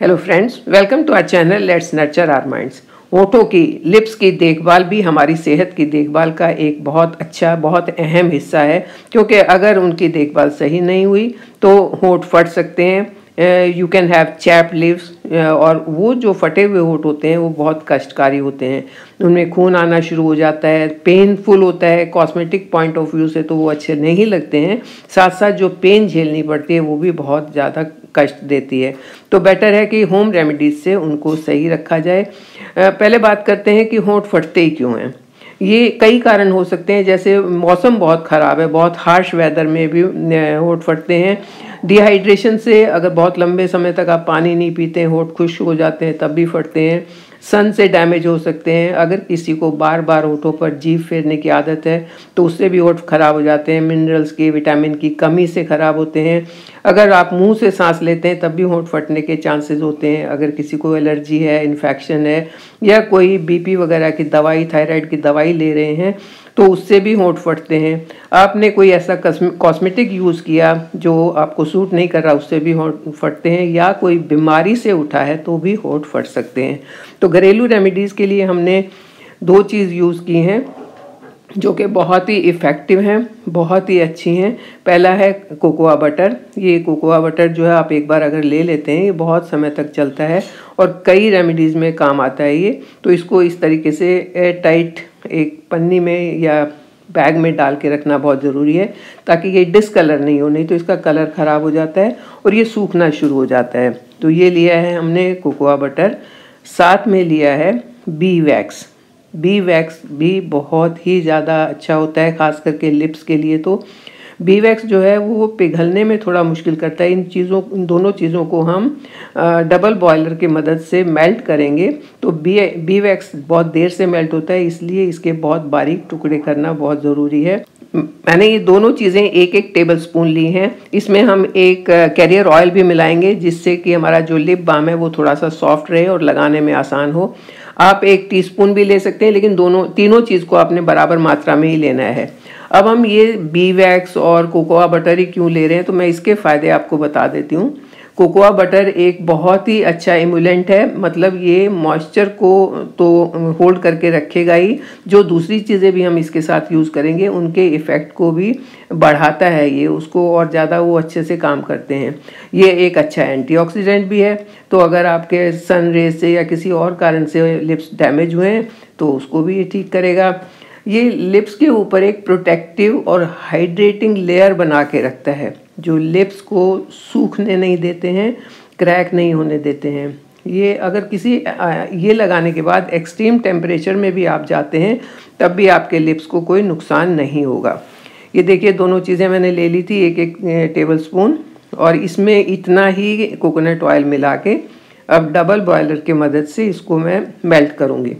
Hello friends, welcome to our channel let's nurture our minds. होठों की lips की देखभाल भी हमारी सेहत की देखभाल का एक बहुत अच्छा बहुत अहम हिस्सा है, क्योंकि अगर उनकी देखभाल सही नहीं हुई तो होठ फट सकते हैं। You can have chap lips, और वो जो फटे हुए होठ होते हैं वो बहुत कष्टकारी होते हैं। उनमें खून आना शुरू हो जाता है, पेनफुल होता है। कॉस्मेटिक पॉइंट ऑफ व्यू से तो वो अच्छे नहीं लगते हैं, साथ साथ जो पेन झेलनी पड़ती है वो भी बहुत ज़्यादा कष्ट देती है। तो बेटर है कि होम रेमेडीज से उनको सही रखा जाए। पहले बात करते हैं कि होंठ फटते ही क्यों हैं। ये कई कारण हो सकते हैं, जैसे मौसम बहुत ख़राब है, बहुत हार्श वेदर में भी होंठ फटते हैं। डिहाइड्रेशन से, अगर बहुत लंबे समय तक आप पानी नहीं पीते हैं, होंठ खुश्क हो जाते हैं, तब भी फटते हैं। सन से डैमेज हो सकते हैं, अगर किसी को बार बार होठों पर जीभ फेरने की आदत है तो उससे भी होठ खराब हो जाते हैं। मिनरल्स की, विटामिन की कमी से ख़राब होते हैं। अगर आप मुंह से सांस लेते हैं तब भी होंठ फटने के चांसेस होते हैं। अगर किसी को एलर्जी है, इन्फेक्शन है, या कोई बीपी वगैरह की दवाई, थायराइड की दवाई ले रहे हैं तो उससे भी होंठ फटते हैं। आपने कोई ऐसा कॉस्मेटिक यूज़ किया जो आपको सूट नहीं कर रहा, उससे भी होंठ फटते हैं। या कोई बीमारी से उठा है तो भी होंठ फट सकते हैं। तो घरेलू रेमेडीज़ के लिए हमने दो चीज़ यूज़ की हैं जो कि बहुत ही इफ़ेक्टिव हैं, बहुत ही अच्छी हैं। पहला है कोकोआ बटर। ये कोकोआ बटर जो है, आप एक बार अगर ले लेते हैं, ये बहुत समय तक चलता है और कई रेमेडीज़ में काम आता है ये। तो इसको इस तरीके से एयर टाइट एक पन्नी में या बैग में डाल के रखना बहुत ज़रूरी है, ताकि ये डिसकलर नहीं हो, नहीं तो इसका कलर ख़राब हो जाता है और ये सूखना शुरू हो जाता है। तो ये लिया है हमने कोकोआ बटर, साथ में लिया है बी वैक्स। बी वैक्स भी बहुत ही ज़्यादा अच्छा होता है, ख़ास करके लिप्स के लिए। तो बी वैक्स जो है वो पिघलने में थोड़ा मुश्किल करता है। इन दोनों चीज़ों को हम डबल बॉयलर की मदद से मेल्ट करेंगे तो बी वैक्स बहुत देर से मेल्ट होता है, इसलिए इसके बहुत बारीक टुकड़े करना बहुत ज़रूरी है। मैंने ये दोनों चीज़ें एक एक टेबल स्पून ली हैं। इसमें हम एक कैरियर ऑयल भी मिलाएंगे, जिससे कि हमारा जो लिप बाम है वो थोड़ा सा सॉफ्ट रहे और लगाने में आसान हो। आप 1 टीस्पून भी ले सकते हैं, लेकिन तीनों चीज़ को आपने बराबर मात्रा में ही लेना है। अब हम ये बी वैक्स और कोकोआ बटर ही क्यों ले रहे हैं, तो मैं इसके फ़ायदे आपको बता देती हूँ। कोकोआ बटर एक बहुत ही अच्छा इम्यूलेंट है, मतलब ये मॉइस्चर को तो होल्ड करके रखेगा ही, जो दूसरी चीज़ें भी हम इसके साथ यूज़ करेंगे उनके इफ़ेक्ट को भी बढ़ाता है ये, उसको और ज़्यादा वो अच्छे से काम करते हैं। ये एक अच्छा एंटीऑक्सीडेंट भी है, तो अगर आपके सन रेज से या किसी और कारण से लिप्स डैमेज हुए हैं तो उसको भी ये ठीक करेगा। ये लिप्स के ऊपर एक प्रोटेक्टिव और हाइड्रेटिंग लेयर बना के रखता है, जो लिप्स को सूखने नहीं देते हैं, क्रैक नहीं होने देते हैं। ये अगर ये लगाने के बाद एक्सट्रीम टेम्परेचर में भी आप जाते हैं तब भी आपके लिप्स को कोई नुकसान नहीं होगा। ये देखिए, दोनों चीज़ें मैंने ले ली थी, एक एक टेबल स्पून, और इसमें इतना ही कोकोनट ऑयल मिला के अब डबल बॉयलर की मदद से इसको मैं मेल्ट करूँगी।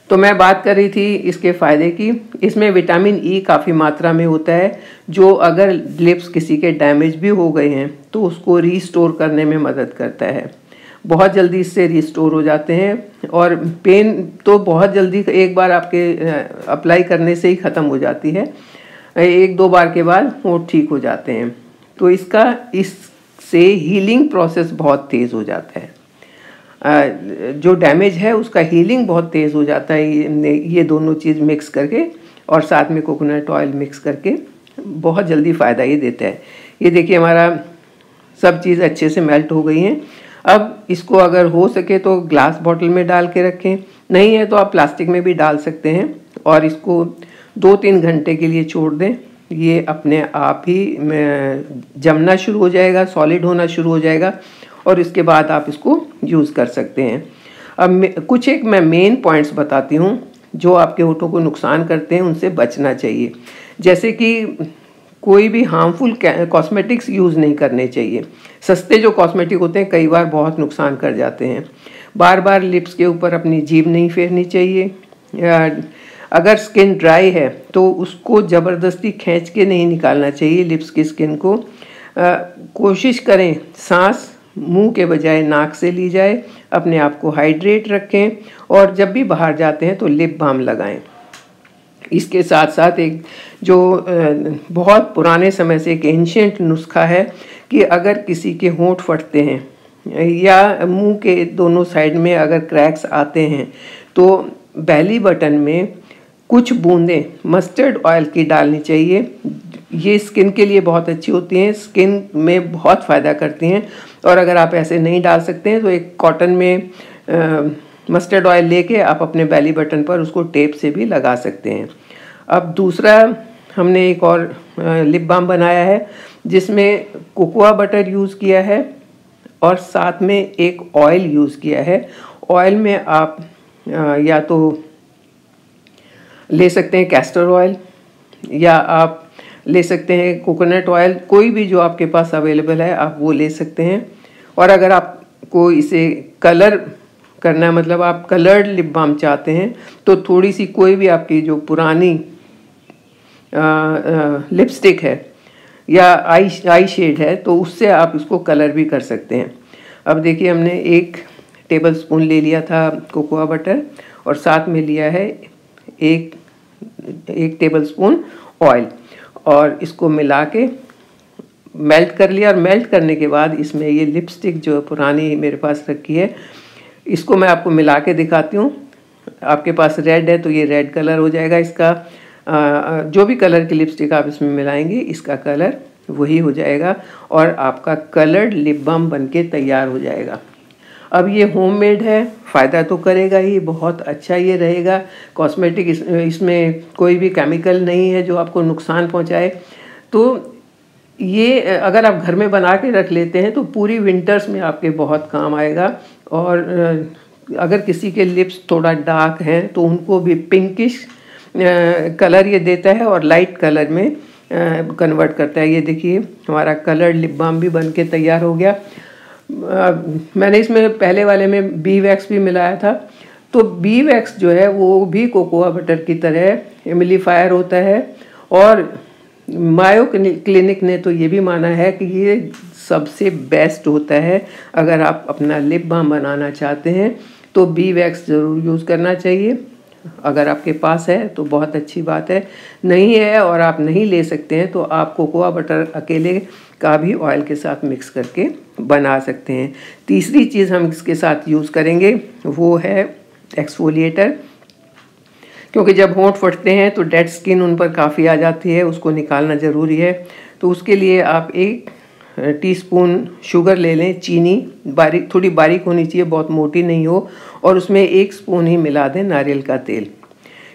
तो मैं बात कर रही थी इसके फ़ायदे की। इसमें विटामिन ई काफ़ी मात्रा में होता है, जो अगर लिप्स किसी के डैमेज भी हो गए हैं तो उसको रीस्टोर करने में मदद करता है। बहुत जल्दी इससे रीस्टोर हो जाते हैं, और पेन तो बहुत जल्दी एक बार आपके अप्लाई करने से ही ख़त्म हो जाती है। 1-2 बार के बाद वो ठीक हो जाते हैं। तो इससे हीलिंग प्रोसेस बहुत तेज़ हो जाता है। जो डैमेज है उसका हीलिंग बहुत तेज़ हो जाता है ये दोनों चीज़ मिक्स करके, और साथ में कोकोनट ऑयल मिक्स करके बहुत जल्दी फ़ायदा ये देता है। ये देखिए, हमारा सब चीज़ अच्छे से मेल्ट हो गई हैं। अब इसको अगर हो सके तो ग्लास बॉटल में डाल के रखें, नहीं है तो आप प्लास्टिक में भी डाल सकते हैं, और इसको 2-3 घंटे के लिए छोड़ दें। ये अपने आप ही जमना शुरू हो जाएगा, सॉलिड होना शुरू हो जाएगा, और इसके बाद आप इसको यूज़ कर सकते हैं। अब मैं मेन पॉइंट्स बताती हूँ जो आपके होठों को नुकसान करते हैं, उनसे बचना चाहिए। जैसे कि कोई भी हार्मफुल कॉस्मेटिक्स यूज़ नहीं करने चाहिए। सस्ते जो कॉस्मेटिक होते हैं कई बार बहुत नुकसान कर जाते हैं। बार बार लिप्स के ऊपर अपनी जीभ नहीं फेरनी चाहिए। अगर स्किन ड्राई है तो उसको ज़बरदस्ती खींच के नहीं निकालना चाहिए लिप्स की स्किन को। कोशिश करें सांस मुंह के बजाय नाक से ली जाए। अपने आप को हाइड्रेट रखें, और जब भी बाहर जाते हैं तो लिप बाम लगाएं। इसके साथ साथ एक जो बहुत पुराने समय से एक एंशिएंट नुस्खा है कि अगर किसी के होंठ फटते हैं या मुंह के दोनों साइड में अगर क्रैक्स आते हैं तो बेली बटन में कुछ बूंदें मस्टर्ड ऑयल की डालनी चाहिए। ये स्किन के लिए बहुत अच्छी होती हैं, स्किन में बहुत फ़ायदा करती हैं। और अगर आप ऐसे नहीं डाल सकते हैं तो एक कॉटन में मस्टर्ड ऑयल लेके आप अपने बेली बटन पर उसको टेप से भी लगा सकते हैं। अब दूसरा हमने एक और लिप बाम बनाया है जिसमें कोकोआ बटर यूज़ किया है और साथ में एक ऑयल यूज़ किया है। ऑयल में आप या तो ले सकते हैं कैस्टर ऑयल या आप ले सकते हैं कोकोनट ऑयल, कोई भी जो आपके पास अवेलेबल है आप वो ले सकते हैं। और अगर आपको इसे कलर करना है, मतलब आप कलर्ड लिप बाम चाहते हैं, तो थोड़ी सी कोई भी आपकी जो पुरानी लिपस्टिक है या आई शेड है तो उससे आप इसको कलर भी कर सकते हैं। अब देखिए हमने 1 टेबल स्पून ले लिया था कोकोआ बटर और साथ में लिया है एक टेबल स्पून ऑयल और इसको मिला के मेल्ट कर लिया। और मेल्ट करने के बाद इसमें ये लिपस्टिक जो पुरानी मेरे पास रखी है इसको मैं आपको मिला के दिखाती हूँ। आपके पास रेड है तो ये रेड कलर हो जाएगा इसका, जो भी कलर की लिपस्टिक आप इसमें मिलाएंगे इसका कलर वही हो जाएगा और आपका कलर्ड लिप बाम बनके तैयार हो जाएगा। अब ये होममेड है, फ़ायदा तो करेगा ही, बहुत अच्छा ये रहेगा। कॉस्मेटिक इसमें कोई भी केमिकल नहीं है जो आपको नुकसान पहुंचाए। तो ये अगर आप घर में बना के रख लेते हैं तो पूरी विंटर्स में आपके बहुत काम आएगा। और अगर किसी के लिप्स थोड़ा डार्क हैं तो उनको भी पिंकिश कलर ये देता है और लाइट कलर में कन्वर्ट करता है। ये देखिए हमारा कलर्ड लिप बाम भी बन के तैयार हो गया। मैंने इसमें पहले वाले में बी वैक्स भी मिलाया था। तो बी वैक्स जो है वो भी कोकोआ बटर की तरह एमिलीफायर होता है और मायो क्लिनिक ने तो ये भी माना है कि ये सबसे बेस्ट होता है। अगर आप अपना लिप बाम बनाना चाहते हैं तो बी वैक्स ज़रूर यूज़ करना चाहिए। अगर आपके पास है तो बहुत अच्छी बात है, नहीं है और आप नहीं ले सकते हैं तो आप कोकोआ बटर अकेले का भी ऑयल के साथ मिक्स करके बना सकते हैं। तीसरी चीज़ हम इसके साथ यूज़ करेंगे वो है एक्सफोलिएटर, क्योंकि जब होंठ फटते हैं तो डेड स्किन उन पर काफ़ी आ जाती है, उसको निकालना ज़रूरी है। तो उसके लिए आप 1 टीस्पून शुगर ले लें, चीनी बारीक, थोड़ी बारीक होनी चाहिए, बहुत मोटी नहीं हो, और उसमें 1 स्पून ही मिला दें नारियल का तेल।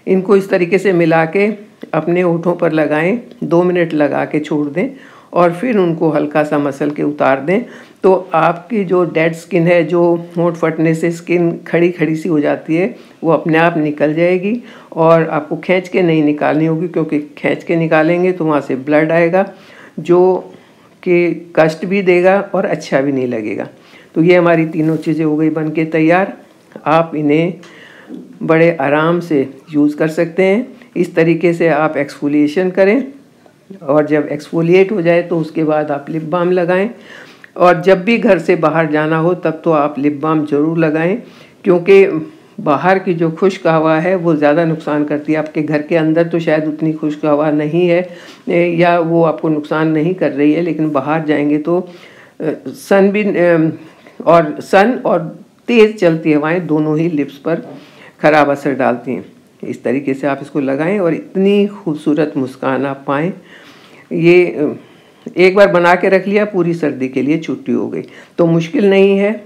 इनको इस तरीके से मिला के अपने होठों पर लगाएं, 2 मिनट लगा के छोड़ दें और फिर उनको हल्का सा मसल के उतार दें। तो आपकी जो डेड स्किन है, जो होंठ फटने से स्किन खड़ी खड़ी सी हो जाती है, वो अपने आप निकल जाएगी और आपको खींच के नहीं निकालनी होगी, क्योंकि खींच के निकालेंगे तो वहाँ से ब्लड आएगा जो कि कष्ट भी देगा और अच्छा भी नहीं लगेगा। तो ये हमारी तीनों चीज़ें हो गई बन के तैयार। आप इन्हें बड़े आराम से यूज़ कर सकते हैं। इस तरीके से आप एक्सफोलिएशन करें और जब एक्सफोलिएट हो जाए तो उसके बाद आप लिप बाम लगाएं। और जब भी घर से बाहर जाना हो तब तो आप लिप बाम ज़रूर लगाएं, क्योंकि बाहर की जो खुश्क हवा है वो ज़्यादा नुकसान करती है। आपके घर के अंदर तो शायद उतनी खुश्क हवा नहीं है या वो आपको नुकसान नहीं कर रही है, लेकिन बाहर जाएंगे तो सन और तेज़ चलती हवाएं दोनों ही लिप्स पर ख़राब असर डालती हैं। इस तरीके से आप इसको लगाएं और इतनी खूबसूरत मुस्कान आप पाएँ। ये एक बार बना के रख लिया, पूरी सर्दी के लिए छुट्टी हो गई। तो मुश्किल नहीं है,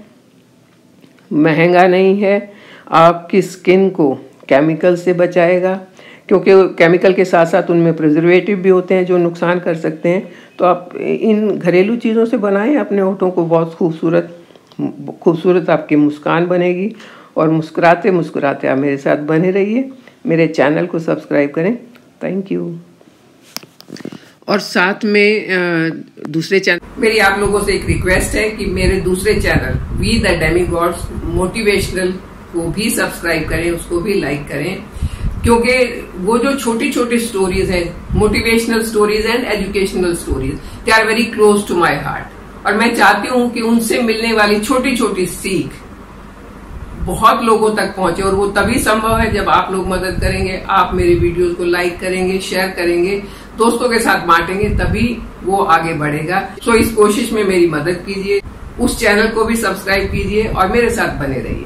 महंगा नहीं है, आपकी स्किन को केमिकल से बचाएगा, क्योंकि केमिकल के साथ साथ उनमें प्रिजर्वेटिव भी होते हैं जो नुकसान कर सकते हैं। तो आप इन घरेलू चीज़ों से बनाएं अपने होठों को, बहुत खूबसूरत आपकी मुस्कान बनेगी। और मुस्कुराते मुस्कुराते आप मेरे साथ बने रहिए। मेरे चैनल को सब्सक्राइब करें। Thank you. और साथ में दूसरे चैनल, मेरी आप लोगों से एक रिक्वेस्ट है कि मेरे दूसरे channel we the demigods motivational को भी सब्सक्राइब करें, उसको भी लाइक करें, क्योंकि वो जो छोटी छोटी स्टोरीज हैं, motivational stories and educational stories, they are very close to my heart. और मैं चाहती हूँ कि उनसे मिलने वाली छोटी छोटी सीख बहुत लोगों तक पहुंचे, और वो तभी संभव है जब आप लोग मदद करेंगे, आप मेरे वीडियोस को लाइक करेंगे, शेयर करेंगे, दोस्तों के साथ बांटेंगे, तभी वो आगे बढ़ेगा। सो इस कोशिश में मेरी मदद कीजिए। उस चैनल को भी सब्सक्राइब कीजिए और मेरे साथ बने रहिए।